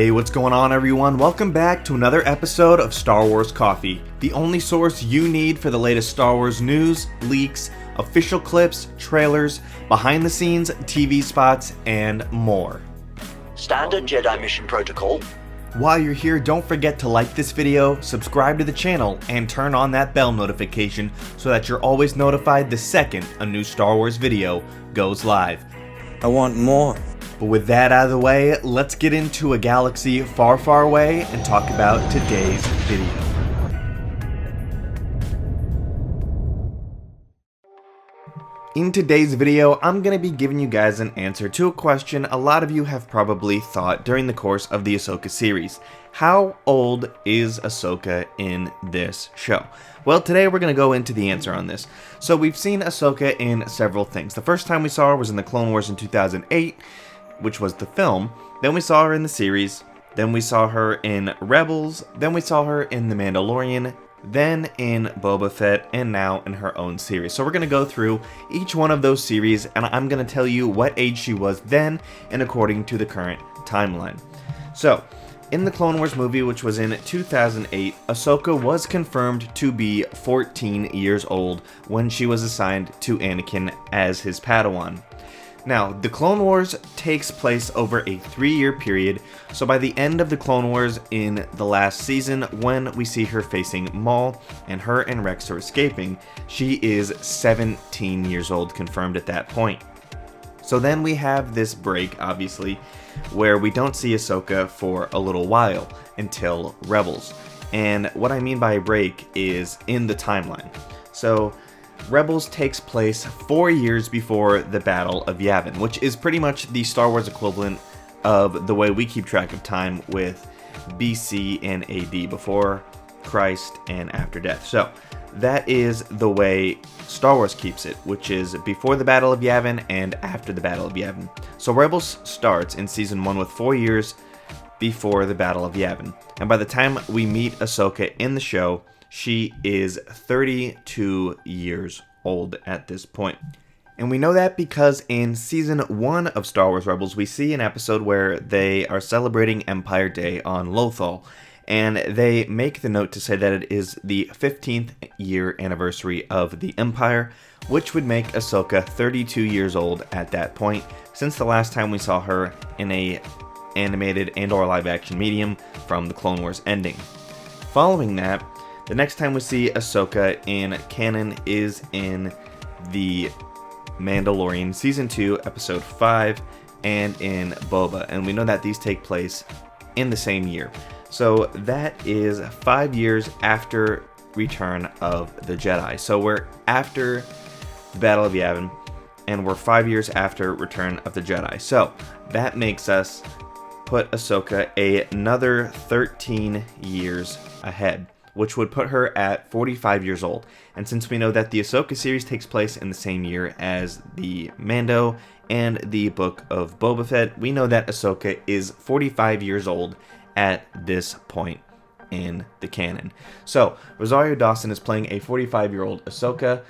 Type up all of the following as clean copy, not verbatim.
Hey, what's going on everyone? Welcome back to another episode of Star Wars Coffee, the only source you need for the latest Star Wars news, leaks, official clips, trailers, behind the scenes, TV spots, and more. Standard Jedi mission protocol. While you're here, don't forget to like this video, subscribe to the channel, and turn on that bell notification so that you're always notified the second a new Star Wars video goes live. I want more. But with that out of the way, let's get into a galaxy far, far away and talk about today's video. In today's video, I'm going to be giving you guys an answer to a question a lot of you have probably thought during the course of the Ahsoka series. How old is Ahsoka in this show? Well, today we're going to go into the answer on this. So we've seen Ahsoka in several things. The first time we saw her was in the Clone Wars in 2008, which was the film. Then we saw her in the series. Then we saw her in Rebels. Then we saw her in The Mandalorian. Then in Boba Fett, and now in her own series. So we're going to go through each one of those series, and I'm going to tell you what age she was then, and according to the current timeline. So, in the Clone Wars movie, which was in 2008, Ahsoka was confirmed to be 14 years old when she was assigned to Anakin as his Padawan. Now, the Clone Wars takes place over a 3-year period, so by the end of the Clone Wars in the last season, when we see her facing Maul and her and Rex are escaping, she is 17 years old, confirmed at that point. So then we have this break, obviously, where we don't see Ahsoka for a little while until Rebels. And what I mean by a break is in the timeline. So Rebels takes place 4 years before the Battle of Yavin, which is pretty much the Star Wars equivalent of the way we keep track of time with BC and AD, before Christ and after death. So that is the way Star Wars keeps it, which is before the Battle of Yavin and after the Battle of Yavin. So Rebels starts in Season 1 with 4 years before the Battle of Yavin. And by the time we meet Ahsoka in the show, she is 32 years old at this point. And we know that because in Season 1 of Star Wars Rebels, we see an episode where they are celebrating Empire Day on Lothal. And they make the note to say that it is the 15th year anniversary of the Empire, which would make Ahsoka 32 years old at that point, since the last time we saw her in a animated and or live action medium from the Clone Wars ending. Following that, the next time we see Ahsoka in canon is in The Mandalorian Season 2, Episode 5, and in Boba. And we know that these take place in the same year. So that is 5 years after Return of the Jedi. So we're after the Battle of Yavin, and we're 5 years after Return of the Jedi. So that makes us put Ahsoka another 13 years ahead, which would put her at 45 years old. And since we know that the Ahsoka series takes place in the same year as the Mando and the Book of Boba Fett, we know that Ahsoka is 45 years old at this point in the canon. So, Rosario Dawsons is playing a 45-year-old Ahsoka,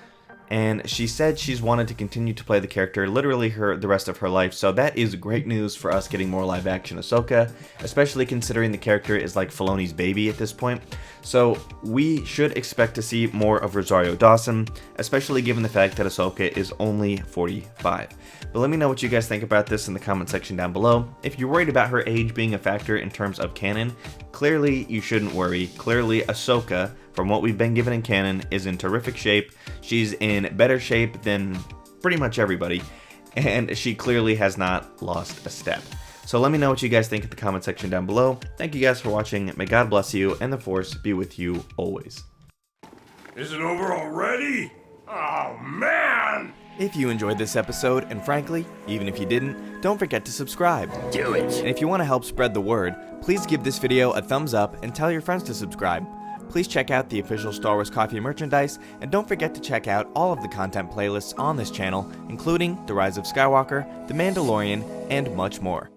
and she said she's wanted to continue to play the character literally the rest of her life, so that is great news for us getting more live-action Ahsoka, especially considering the character is like Filoni's baby at this point. So we should expect to see more of Rosario Dawsons, especially given the fact that Ahsoka is only 45. But let me know what you guys think about this in the comment section down below. If you're worried about her age being a factor in terms of canon, clearly you shouldn't worry. Clearly Ahsoka, from what we've been given in canon, is in terrific shape. She's in better shape than pretty much everybody, and she clearly has not lost a step. So let me know what you guys think in the comment section down below. Thank you guys for watching. May God bless you, and the Force be with you always. Is it over already? Oh, man! If you enjoyed this episode, and frankly, even if you didn't, don't forget to subscribe. Do it. And if you want to help spread the word, please give this video a thumbs up and tell your friends to subscribe. Please check out the official Star Wars Coffee merchandise, and don't forget to check out all of the content playlists on this channel, including The Rise of Skywalker, The Mandalorian, and much more.